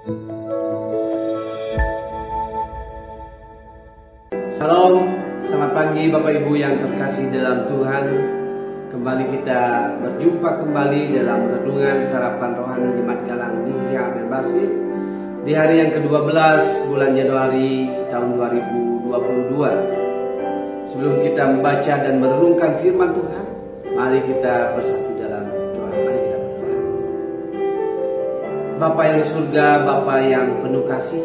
Salam, selamat pagi Bapak Ibu yang terkasih dalam Tuhan. Kembali kita berjumpa kembali dalam renungan sarapan rohani Jemaat Galang Lingga Berbasi di hari yang ke-12 bulan Januari tahun 2022. Sebelum kita membaca dan merenungkan firman Tuhan, mari kita bersatu dalam doa. Mari kita berdoa. Bapa yang di surga, Bapa yang penuh kasih,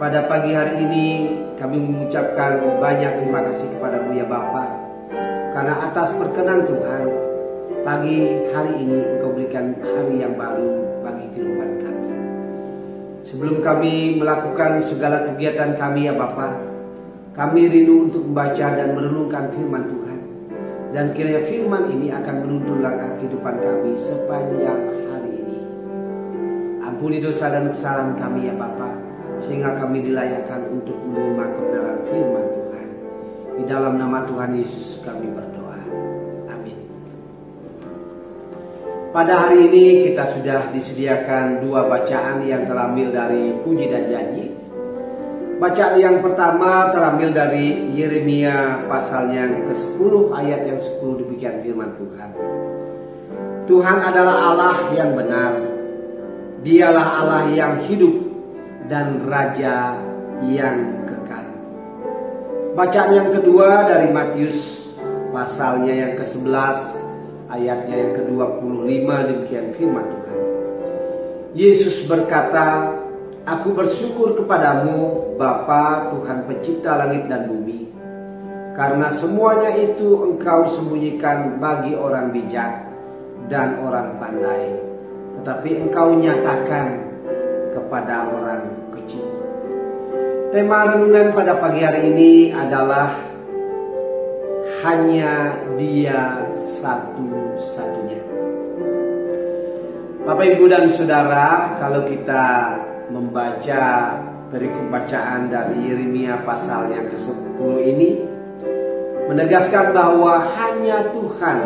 pada pagi hari ini kami mengucapkan banyak terima kasih kepada-Mu ya Bapa, karena atas perkenan Tuhan pagi hari ini Engkau berikan hari yang baru bagi kehidupan kami. Sebelum kami melakukan segala kegiatan kami ya Bapa, kami rindu untuk membaca dan merenungkan firman Tuhan, dan kiranya firman ini akan menuntun langkah kehidupan kami sepanjang hari ini. Ampuni dosa dan kesalahan kami ya Bapa, sehingga kami dilayakkan untuk menerima kebenaran firman Tuhan. Di dalam nama Tuhan Yesus kami berdoa. Amin. Pada hari ini kita sudah disediakan dua bacaan yang terambil dari Puji dan Janji. Bacaan yang pertama terambil dari Yeremia pasal yang ke-10 ayat yang 10, demikian firman Tuhan. Tuhan adalah Allah yang benar. Dialah Allah yang hidup dan Raja yang kekal. Bacaan yang kedua dari Matius pasalnya yang ke-11 ayatnya yang ke-25, demikian firman Tuhan. Yesus berkata, Aku bersyukur kepadamu Bapa Tuhan pencipta langit dan bumi, karena semuanya itu Engkau sembunyikan bagi orang bijak dan orang pandai, tetapi Engkau nyatakan kepada orang kecil. Tema renungan pada pagi hari ini adalah hanya Dia satu-satunya. Bapak, Ibu dan Saudara, kalau kita membaca perikop bacaan dari Yeremia pasal yang ke-10 ini menegaskan bahwa hanya Tuhan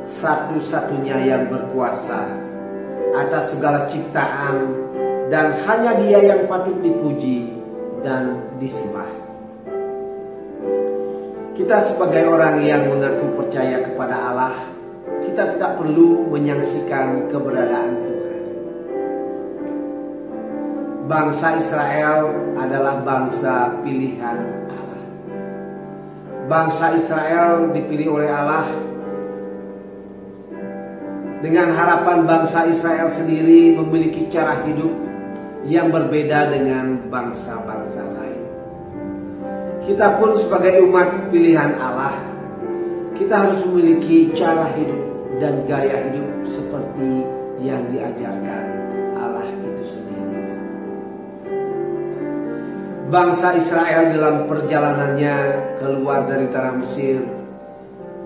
satu-satunya yang berkuasa atas segala ciptaan, dan hanya Dia yang patut dipuji dan disembah. Kita sebagai orang yang mengaku percaya kepada Allah, kita tidak perlu menyaksikan keberadaan Tuhan. Bangsa Israel adalah bangsa pilihan Allah. Bangsa Israel dipilih oleh Allah dengan harapan bangsa Israel sendiri memiliki cara hidup yang berbeda dengan bangsa-bangsa lain. Kita pun sebagai umat pilihan Allah, kita harus memiliki cara hidup dan gaya hidup seperti yang diajarkan Allah itu sendiri. Bangsa Israel dalam perjalanannya keluar dari tanah Mesir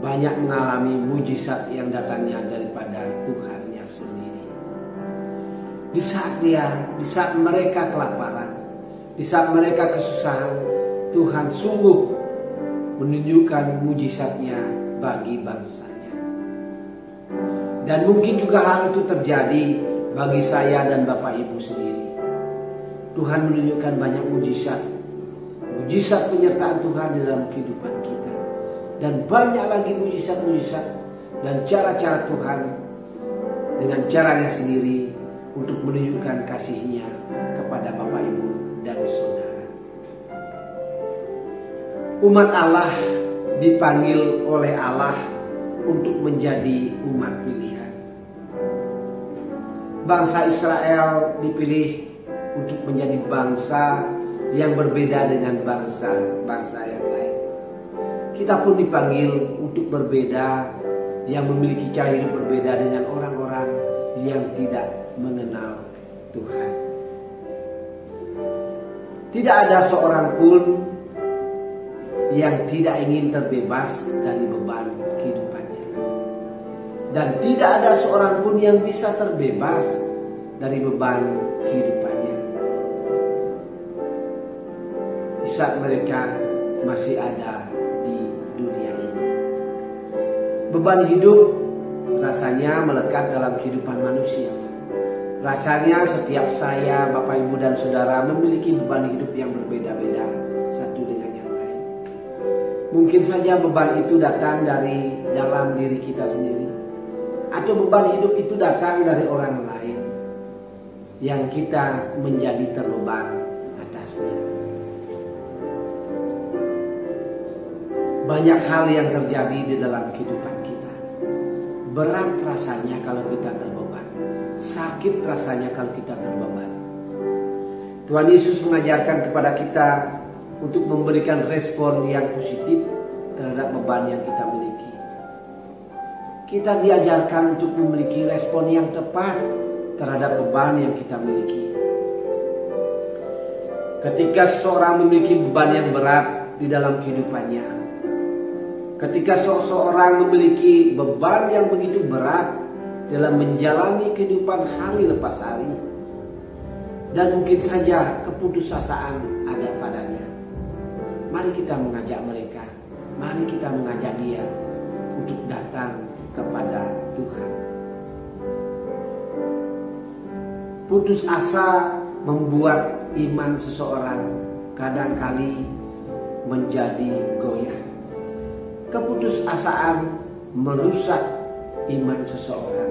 banyak mengalami mujizat yang datangnya daripada Tuhannya sendiri. Di saat mereka kelaparan, di saat mereka kesusahan, Tuhan sungguh menunjukkan mujizatnya bagi bangsanya. Dan mungkin juga hal itu terjadi bagi saya dan Bapak Ibu sendiri. Tuhan menunjukkan banyak mujizat penyertaan Tuhan di dalam kehidupan kita, dan banyak lagi mujizat dan cara-cara Tuhan dengan caranya sendiri untuk menunjukkan kasih-Nya kepada Bapak Ibu dan Saudara. Umat Allah dipanggil oleh Allah untuk menjadi umat pilihan. Bangsa Israel dipilih untuk menjadi bangsa yang berbeda dengan bangsa-bangsa yang lain. Kita pun dipanggil untuk berbeda, yang memiliki cara hidup berbeda dengan orang-orang yang tidak mengenal Tuhan. Tidak ada seorang pun yang tidak ingin terbebas dari beban kehidupannya, dan tidak ada seorang pun yang bisa terbebas dari beban kehidupannya di saat mereka masih ada di dunia ini. Beban hidup rasanya melekat dalam kehidupan manusia. Rasanya setiap saya, Bapak, Ibu, dan Saudara memiliki beban hidup yang berbeda-beda satu dengan yang lain. Mungkin saja beban itu datang dari dalam diri kita sendiri, atau beban hidup itu datang dari orang lain yang kita menjadi terbeban atasnya. Banyak hal yang terjadi di dalam kehidupan kita. Berat rasanya kalau kita terbeban, sakit rasanya kalau kita terbeban. Tuhan Yesus mengajarkan kepada kita untuk memberikan respon yang positif terhadap beban yang kita miliki. Kita diajarkan untuk memiliki respon yang tepat terhadap beban yang kita miliki. Ketika seseorang memiliki beban yang berat di dalam kehidupannya, ketika seseorang memiliki beban yang begitu berat dalam menjalani kehidupan hari lepas hari, dan mungkin saja keputusasaan ada padanya, mari kita mengajak mereka, mari kita mengajak dia untuk datang kepada Tuhan. Putus asa membuat iman seseorang kadangkali menjadi goyah. Keputusasaan merusak iman seseorang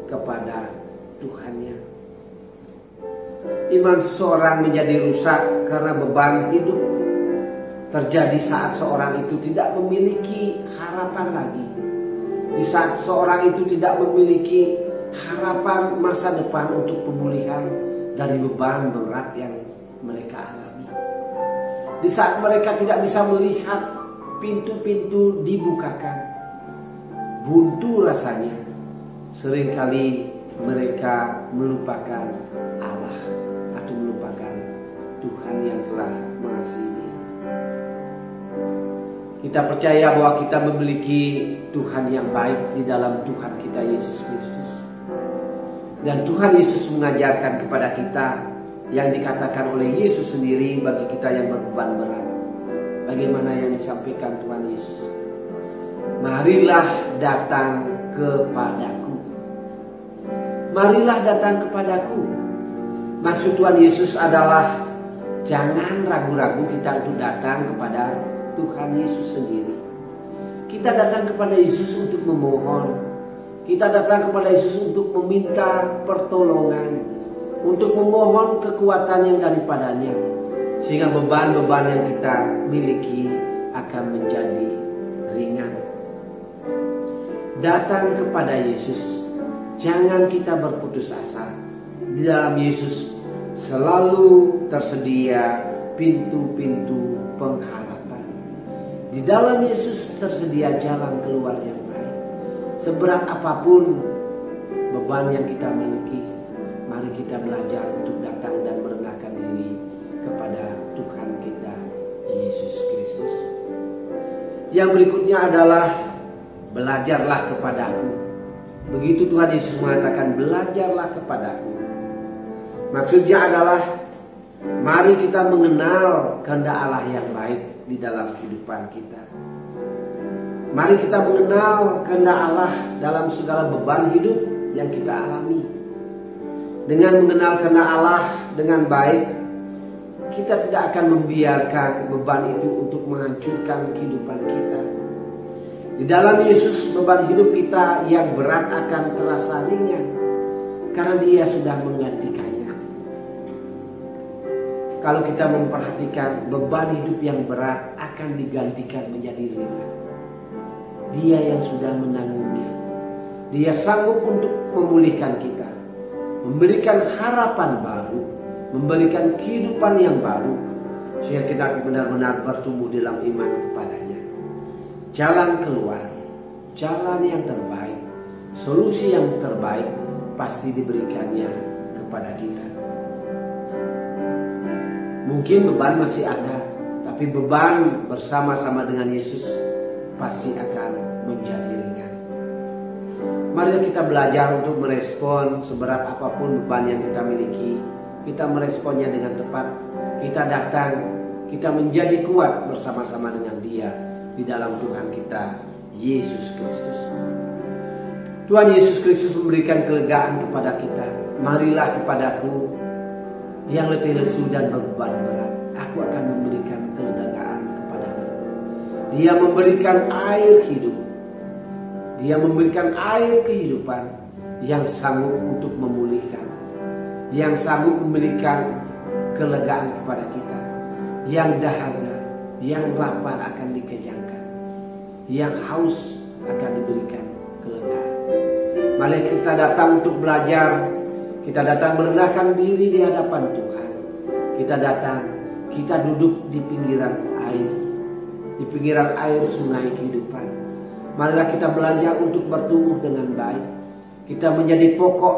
kepada Tuhannya. Iman seseorang menjadi rusak karena beban hidup terjadi saat seorang itu tidak memiliki harapan lagi. Di saat seorang itu tidak memiliki harapan masa depan untuk pemulihan dari beban berat yang mereka alami. Di saat mereka tidak bisa melihat pintu-pintu dibukakan, buntu rasanya, seringkali mereka melupakan Allah atau melupakan Tuhan yang telah mengasihi. Kita percaya bahwa kita memiliki Tuhan yang baik di dalam Tuhan kita Yesus Kristus. Dan Tuhan Yesus mengajarkan kepada kita yang dikatakan oleh Yesus sendiri bagi kita yang berbeban berat. Bagaimana yang disampaikan Tuhan Yesus? Marilah datang kepadaku. Marilah datang kepadaku. Maksud Tuhan Yesus adalah jangan ragu-ragu kita untuk datang kepada Tuhan Yesus sendiri. Kita datang kepada Yesus untuk memohon. Kita datang kepada Yesus untuk meminta pertolongan, untuk memohon kekuatan yang daripadanya, sehingga beban-beban yang kita miliki akan menjadi ringan. Datang kepada Yesus. Jangan kita berputus asa. Di dalam Yesus selalu tersedia pintu-pintu pengharapan. Di dalam Yesus tersedia jalan keluar yang baik. Seberat apapun beban yang kita miliki, mari kita belajar untuk datang dan merendahkan diri kepada Tuhan kita Yesus Kristus. Yang berikutnya adalah belajarlah kepadaku. Begitu Tuhan Yesus mengatakan belajarlah kepadaku. Maksudnya adalah mari kita mengenal kehendak Allah yang baik di dalam kehidupan kita. Mari kita mengenal kehendak Allah dalam segala beban hidup yang kita alami. Dengan mengenal kehendak Allah dengan baik, kita tidak akan membiarkan beban itu untuk menghancurkan kehidupan kita. Di dalam Yesus beban hidup kita yang berat akan terasa ringan karena Dia sudah menggantikannya. Kalau kita memperhatikan, beban hidup yang berat akan digantikan menjadi ringan. Dia yang sudah menanggungnya. Dia sanggup untuk memulihkan kita, memberikan harapan baru, memberikan kehidupan yang baru, sehingga kita benar-benar bertumbuh dalam iman kepadanya. Jalan keluar, jalan yang terbaik, solusi yang terbaik pasti diberikannya kepada kita. Mungkin beban masih ada, tapi beban bersama-sama dengan Yesus pasti akan menjadi ringan. Mari kita belajar untuk merespon seberat apapun beban yang kita miliki. Kita meresponnya dengan tepat. Kita datang, kita menjadi kuat bersama-sama dengan Dia di dalam Tuhan kita Yesus Kristus. Tuhan Yesus Kristus memberikan kelegaan kepada kita marilah kepadaku yang letih lesu dan beban berat, aku akan memberikan kelegaan kepadamu. Dia memberikan air hidup, Dia memberikan air kehidupan yang sanggup untuk memulihkan, yang sanggup memberikan kelegaan kepada kita. Yang dahaga, yang lapar akan dikenyangkan, yang haus akan diberikan kelegaan. Mari kita datang untuk belajar, kita datang merendahkan diri di hadapan Tuhan. Kita datang, kita duduk di pinggiran air sungai kehidupan. Marilah kita belajar untuk bertumbuh dengan baik. Kita menjadi pokok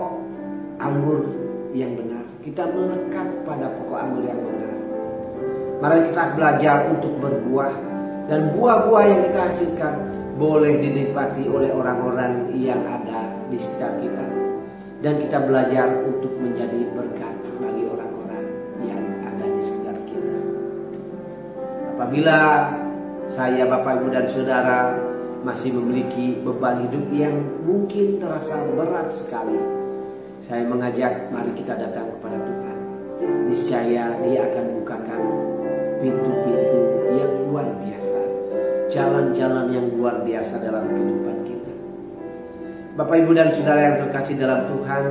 anggur yang benar. Kita melekat pada pokok anggur yang benar. Mari kita belajar untuk berbuah, dan buah-buah yang kita hasilkan boleh dinikmati oleh orang-orang yang ada di sekitar kita. Dan kita belajar untuk menjadi berkat bagi orang-orang yang ada di sekitar kita. Apabila saya, Bapak, Ibu, dan Saudara masih memiliki beban hidup yang mungkin terasa berat sekali, saya mengajak mari kita datang kepada Tuhan. Niscaya Dia akan bukakan pintu-pintu yang luar biasa, jalan-jalan yang luar biasa dalam kehidupan kita. Bapak, Ibu, dan Saudara yang terkasih dalam Tuhan,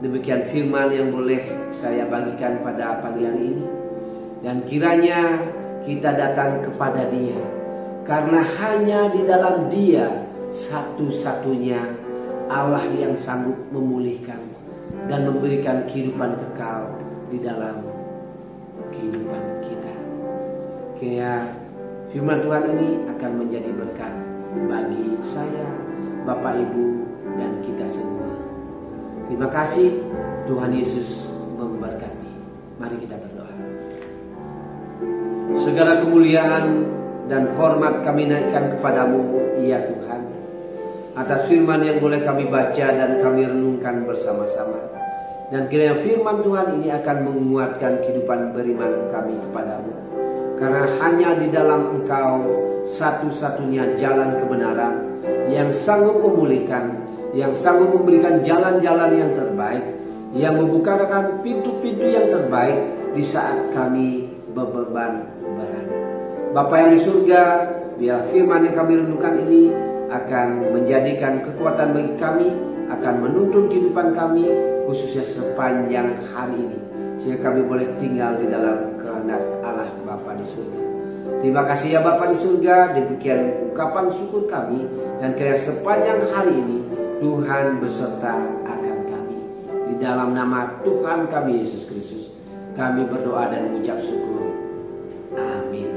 demikian firman yang boleh saya bagikan pada pagi hari ini. Dan kiranya kita datang kepada Dia, karena hanya di dalam Dia satu-satunya Allah yang sanggup memulihkan dan memberikan kehidupan kekal di dalam kehidupan kita. Kiranya firman Tuhan ini akan menjadi berkat bagi saya, Bapak, Ibu, dan kita semua. Terima kasih. Tuhan Yesus memberkati. Mari kita berdoa. Segala kemuliaan dan hormat kami naikkan kepadamu, ya Tuhan, atas firman yang boleh kami baca dan kami renungkan bersama-sama. Dan kiranya firman Tuhan ini akan menguatkan kehidupan beriman kami kepadamu. Karena hanya di dalam Engkau satu-satunya jalan kebenaran yang sanggup memulihkan, yang sanggup memberikan jalan-jalan yang terbaik, yang membukakan pintu-pintu yang terbaik di saat kami berbeban berat. Bapa yang di surga, biar firman yang kami renungkan ini akan menjadikan kekuatan bagi kami, akan menuntun kehidupan kami, khususnya sepanjang hari ini, sehingga kami boleh tinggal di dalam kehendak Allah Bapa di surga. Terima kasih ya Bapa di surga, demikian ucapan syukur kami, dan kiranya sepanjang hari ini Tuhan beserta akan kami. Di dalam nama Tuhan kami Yesus Kristus, kami berdoa dan mengucap syukur. Amin.